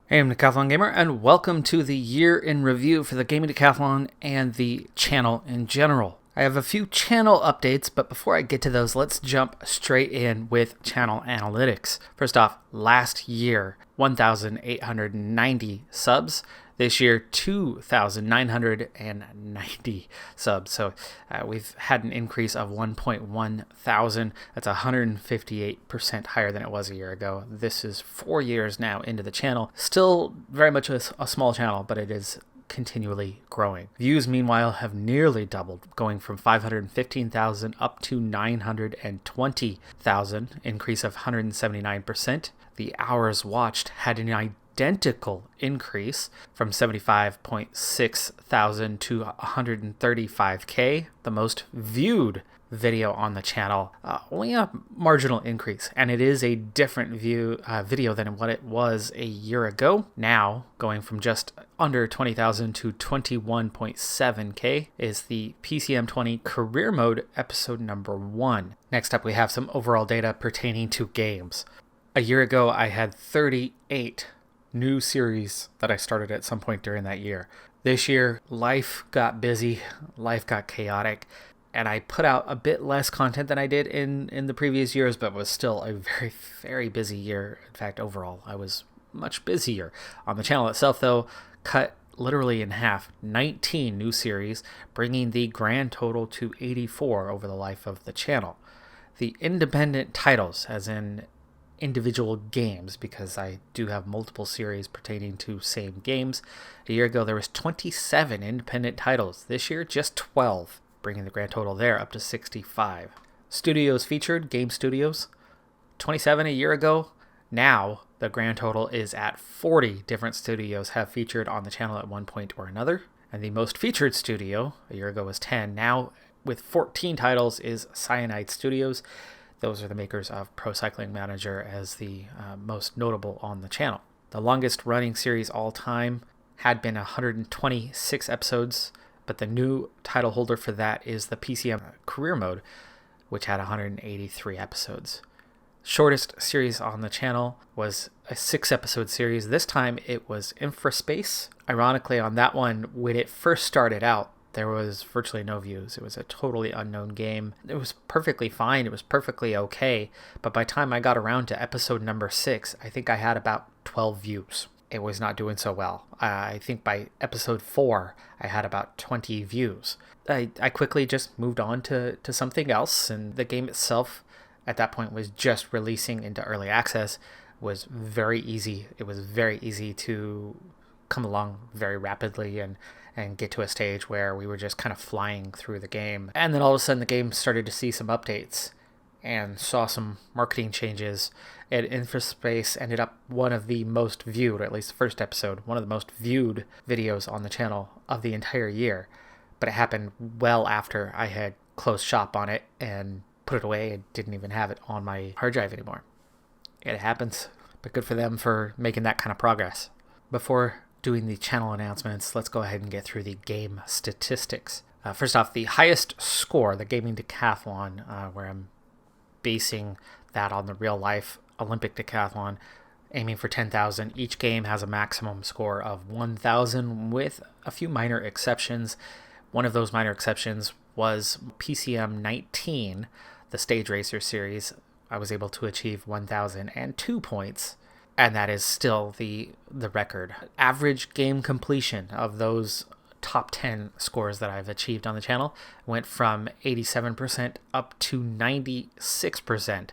Hey, I'm Decathlon Gamer, and welcome to the year in review for the Gaming Decathlon and the channel in general. I have a few channel updates, but before I get to those, let's jump straight in with channel analytics. First off, last year, 1,890 subs. This year, 2,990 subs. So we've had an increase of 1.1 thousand. That's 158% higher than it was a year ago. This is 4 years now into the channel. Still very much a small channel, but it is continually growing. Views, meanwhile, have nearly doubled, going from 515,000 up to 920,000, increase of 179%. The hours watched had an identical increase from 75.6 thousand to 135K. The most viewed video on the channel, only a marginal increase, and it is a different video than what it was a year ago. Now going from just under 20,000 to 21.7K is the PCM20 career mode episode number 1. Next up, we have some overall data pertaining to games. A year ago, I had 38 new series that I started at some point during that year. This year, life got busy, life got chaotic, and I put out a bit less content than I did in the previous years, but was still a very, very busy year. In fact, overall, I was much busier. On the channel itself, though, cut literally in half, 19 new series, bringing the grand total to 84 over the life of the channel. The independent titles, as in individual games, because I do have multiple series pertaining to same games. A year ago, there was 27 independent titles. This year, just 12. Bringing the grand total there up to 65. Studios featured, game studios, 27 a year ago. Now the grand total is at 40 different studios have featured on the channel at one point or another. And the most featured studio a year ago was 10. Now with 14 titles is Cyanide Studios. Those are the makers of Pro Cycling Manager as the most notable on the channel. The longest running series all time had been 126 episodes. But the new title holder for that is the PCM career mode, which had 183 episodes. Shortest series on the channel was a 6-episode series. This time it was Infraspace. Ironically, on that one, when it first started out, there was virtually no views. It was a totally unknown game. It was perfectly fine. It was perfectly okay. But by the time I got around to episode number 6, I think I had about 12 views. It was not doing so well. I think by episode 4, I had about 20 views. I quickly just moved on to something else, and the game itself at that point was just releasing into early access. Was very easy. It was very easy to come along very rapidly and get to a stage where we were just kind of flying through the game. And then all of a sudden the game started to see some updates and saw some marketing changes. And Infraspace ended up one of the most viewed, or at least the first episode, one of the most viewed videos on the channel of the entire year. But it happened well after I had closed shop on it and put it away and didn't even have it on my hard drive anymore. It happens, but good for them for making that kind of progress. Before doing the channel announcements, let's go ahead and get through the game statistics. First off, the highest score, the Gaming Decathlon, where I'm basing that on the real life Olympic decathlon, aiming for 10,000. Each game has a maximum score of 1,000 with a few minor exceptions. One of those minor exceptions was PCM 19, the Stage Racer series. I was able to achieve 1,002 points, and that is still the record. Average game completion of those top 10 scores that I've achieved on the channel went from 87% up to 96%,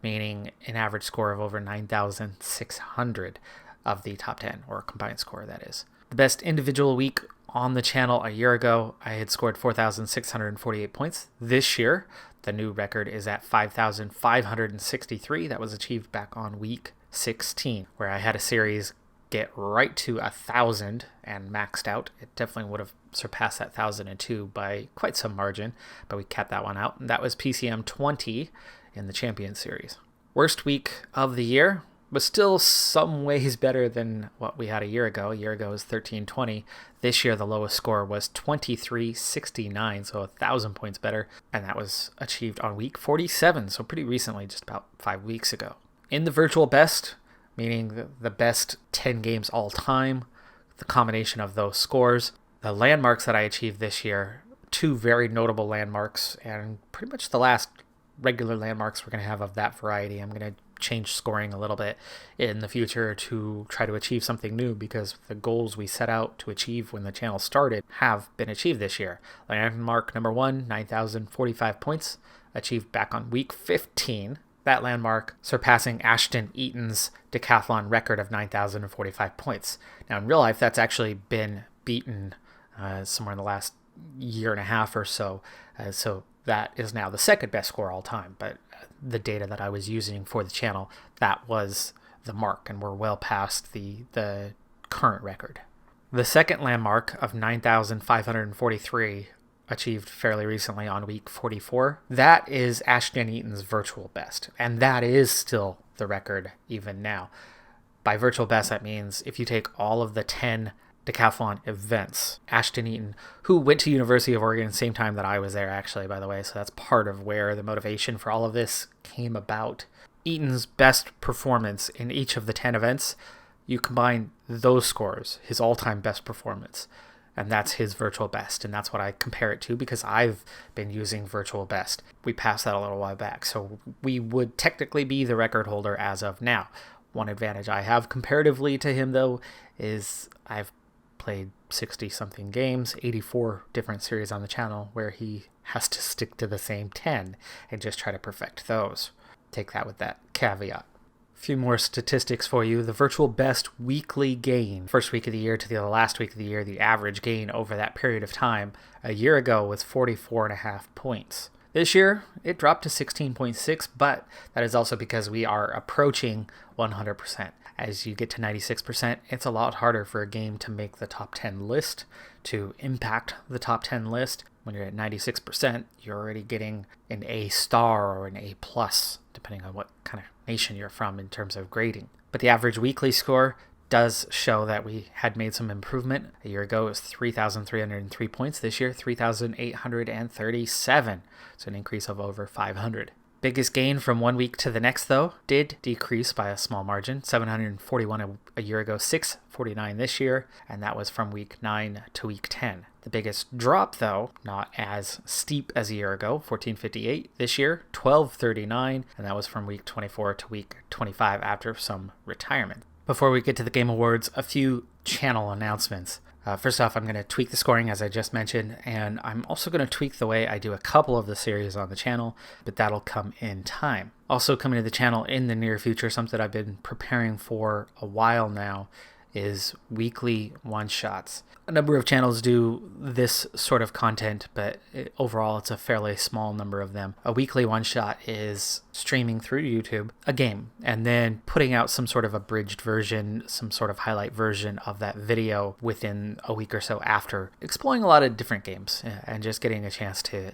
meaning an average score of over 9,600 of the top 10, or combined score, that is. The best individual week on the channel a year ago, I had scored 4,648 points. This year, the new record is at 5,563. That was achieved back on week 16, where I had a series get right to 1,000 and maxed out. It definitely would have surpassed that 1,002 by quite some margin, but we capped that one out. And that was PCM 20 in the Champion Series. Worst week of the year was still some ways better than what we had a year ago. A year ago was 1320. This year the lowest score was 2369, so 1,000 points better, and that was achieved on week 47, so pretty recently, just about 5 weeks ago. In the virtual best, meaning the best 10 games all time, the combination of those scores. The landmarks that I achieved this year, two very notable landmarks, and pretty much the last regular landmarks we're going to have of that variety. I'm going to change scoring a little bit in the future to try to achieve something new, because the goals we set out to achieve when the channel started have been achieved this year. Landmark number 1, 9,045 points, achieved back on week 15. That landmark surpassing Ashton Eaton's decathlon record of 9,045 points. Now in real life, that's actually been beaten somewhere in the last year and a half or so. So that is now the second best score all time. But the data that I was using for the channel, that was the mark, and we're well past the current record. The second landmark of 9,543 achieved fairly recently on week 44. That is Ashton Eaton's virtual best, and that is still the record even now. By virtual best, that means if you take all of the 10 decathlon events, Ashton Eaton, who went to University of Oregon same time that I was there, actually, by the way, so that's part of where the motivation for all of this came about. Eaton's best performance in each of the 10 events, you combine those scores, his all-time best performance, and that's his virtual best, and that's what I compare it to, because I've been using virtual best. We passed that a little while back, so we would technically be the record holder as of now. One advantage I have comparatively to him, though, is I've played 60-something games, 84 different series on the channel, where he has to stick to the same 10 and just try to perfect those. Take that with that caveat. A few more statistics for you. The virtual best weekly gain, first week of the year to the last week of the year, the average gain over that period of time a year ago was 44.5 points. This year, it dropped to 16.6, but that is also because we are approaching 100%. As you get to 96%, it's a lot harder for a game to make the top 10 list, to impact the top 10 list. When you're at 96%, you're already getting an A star or an A plus, depending on what kind of nation you're from in terms of grading. But the average weekly score does show that we had made some improvement. A year ago, it was 3,303 points. This year, 3,837. So an increase of over 500. Biggest gain from one week to the next, though, did decrease by a small margin. 741 a year ago, 649 this year, and that was from week 9 to week 10. The biggest drop, though, not as steep as a year ago, 1458 this year, 1239, and that was from week 24 to week 25 after some retirement. Before we get to the Game Awards, a few channel announcements. First off, I'm going to tweak the scoring, as I just mentioned, and I'm also going to tweak the way I do a couple of the series on the channel, but that'll come in time. Also coming to the channel in the near future, something I've been preparing for a while now, is weekly one-shots. A number of channels do this sort of content, but overall it's a fairly small number of them. A weekly one-shot is streaming through YouTube a game and then putting out some sort of abridged version, some sort of highlight version of that video within a week or so after, exploring a lot of different games and just getting a chance to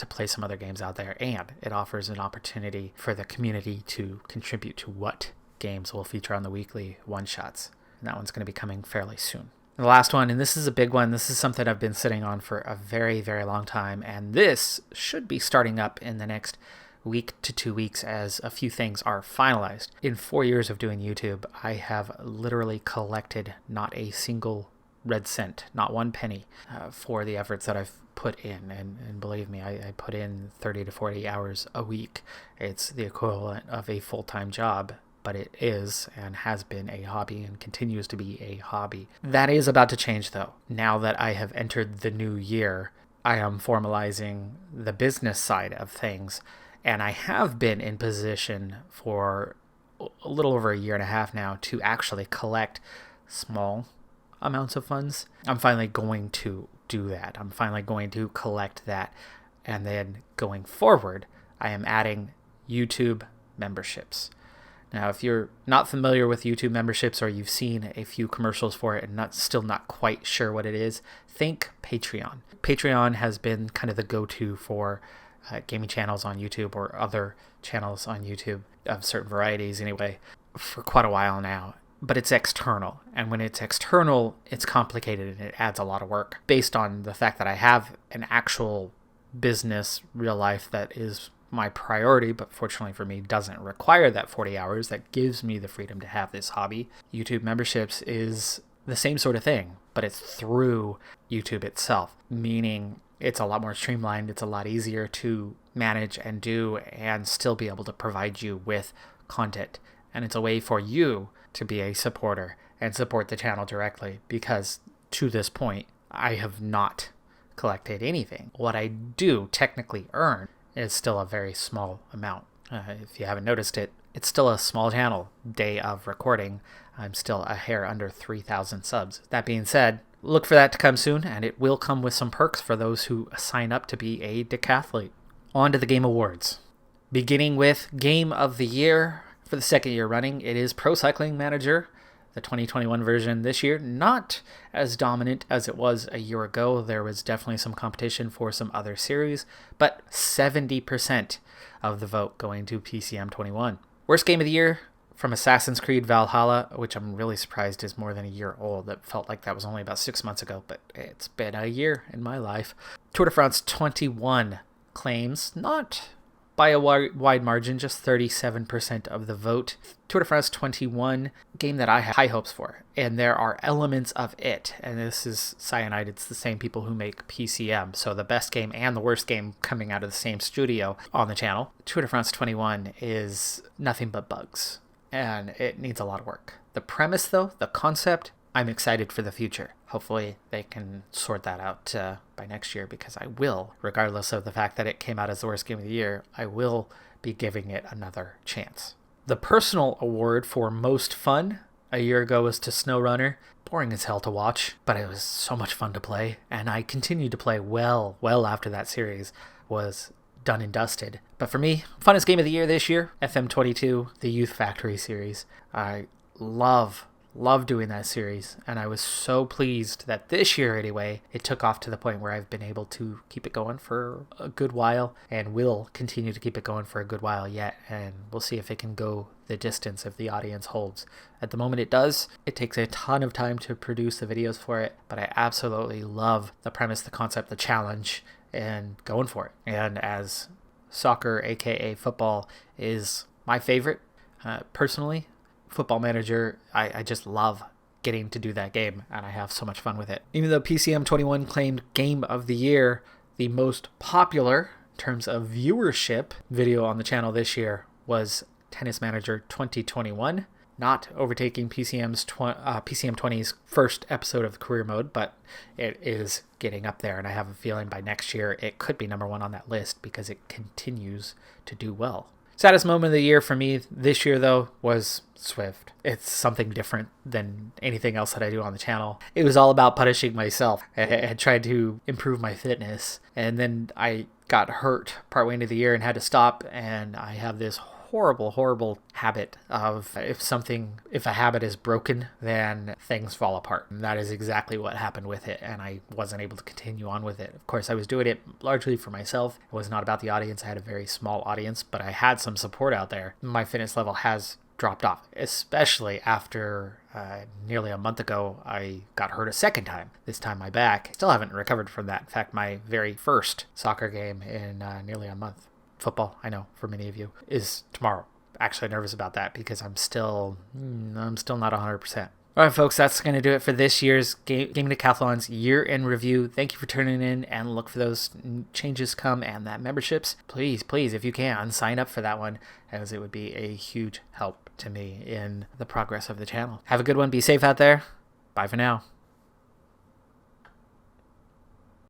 play some other games out there. And it offers an opportunity for the community to contribute to what games will feature on the weekly one-shots. And that one's going to be coming fairly soon. The last one, and this is a big one, this is something I've been sitting on for a very, very long time, and this should be starting up in the next week to 2 weeks as a few things are finalized. In 4 years of doing YouTube, I have literally collected not a single red cent, not one penny, for the efforts that I've put in. And believe me, I put in 30 to 40 hours a week. It's the equivalent of a full-time job. But it is and has been a hobby and continues to be a hobby. That is about to change, though. Now that I have entered the new year, I am formalizing the business side of things, and I have been in position for a little over a year and a half now to actually collect small amounts of funds. I'm finally going to do that. I'm finally going to collect that, and then going forward, I am adding YouTube memberships. Now, if you're not familiar with YouTube memberships or you've seen a few commercials for it and still not quite sure what it is, think Patreon. Patreon has been kind of the go-to for gaming channels on YouTube or other channels on YouTube of certain varieties anyway for quite a while now. But it's external, and when it's external, it's complicated and it adds a lot of work based on the fact that I have an actual business, real life, that is my priority, but fortunately for me doesn't require that 40 hours, that gives me the freedom to have this hobby. YouTube memberships is the same sort of thing, but it's through YouTube itself, meaning it's a lot more streamlined, it's a lot easier to manage and do, and still be able to provide you with content. And it's a way for you to be a supporter and support the channel directly, because to this point, I have not collected anything. What I do technically earn is still a very small amount. If you haven't noticed it, it's still a small channel. Day of recording, I'm still a hair under 3,000 subs. That being said, look for that to come soon, and it will come with some perks for those who sign up to be a decathlete. On to the Game Awards. Beginning with Game of the Year for the second year running, it is Pro Cycling Manager. The 2021 version this year, not as dominant as it was a year ago. There was definitely some competition for some other series, but 70% of the vote going to PCM 21. Worst Game of the Year from Assassin's Creed Valhalla, which I'm really surprised is more than a year old. That felt like that was only about 6 months ago, but it's been a year in my life. Tour de France 21 claims, not by a wide margin, just 37% of the vote. Tour de France 21, game that I have high hopes for, and there are elements of it, and this is Cyanide, it's the same people who make PCM, so the best game and the worst game coming out of the same studio on the channel. Tour de France 21 is nothing but bugs, and it needs a lot of work. The premise though, the concept, I'm excited for the future. Hopefully they can sort that out by next year, because I will, regardless of the fact that it came out as the worst game of the year, I will be giving it another chance. The personal award for most fun a year ago was to SnowRunner. Boring as hell to watch, but it was so much fun to play, and I continued to play well after that series was done and dusted. But for me, funnest game of the year this year, FM22, the Youth Factory series. I love doing that series, and I was so pleased that this year anyway it took off to the point where I've been able to keep it going for a good while, and will continue to keep it going for a good while yet, and we'll see if it can go the distance if the audience holds. At the moment it does. It takes a ton of time to produce the videos for it, but I absolutely love the premise, the concept, the challenge, and going for it. And as soccer, aka football, is my favorite personally, Football Manager, I just love getting to do that game, and I have so much fun with it. Even though PCM 21 claimed Game of the Year, the most popular in terms of viewership video on the channel this year was Tennis Manager 2021, not overtaking PCM 20's first episode of Career Mode, but it is getting up there, and I have a feeling by next year it could be number one on that list because it continues to do well. Saddest moment of the year for me this year, though, was Swift. It's something different than anything else that I do on the channel. It was all about punishing myself. I had tried to improve my fitness, and then I got hurt partway into the year and had to stop, and I have this horrible habit of if a habit is broken, then things fall apart. And that is exactly what happened with it, and I wasn't able to continue on with it. Of course, I was doing it largely for myself. It was not about the audience. I had a very small audience, but I had some support out there. My fitness level has dropped off, especially after nearly a month ago I got hurt a second time. This time my back. Still haven't recovered from that. In fact, my very first soccer game in nearly a month, football, I know for many of you, is tomorrow. Actually nervous about that because I'm still not 100%. All right, folks, that's going to do it for this year's Gaming Decathlon's year-end review. Thank you for tuning in, and look for those changes come and that memberships. Please, if you can, sign up for that one, as it would be a huge help to me in the progress of the channel. Have a good one. Be safe out there. Bye for now.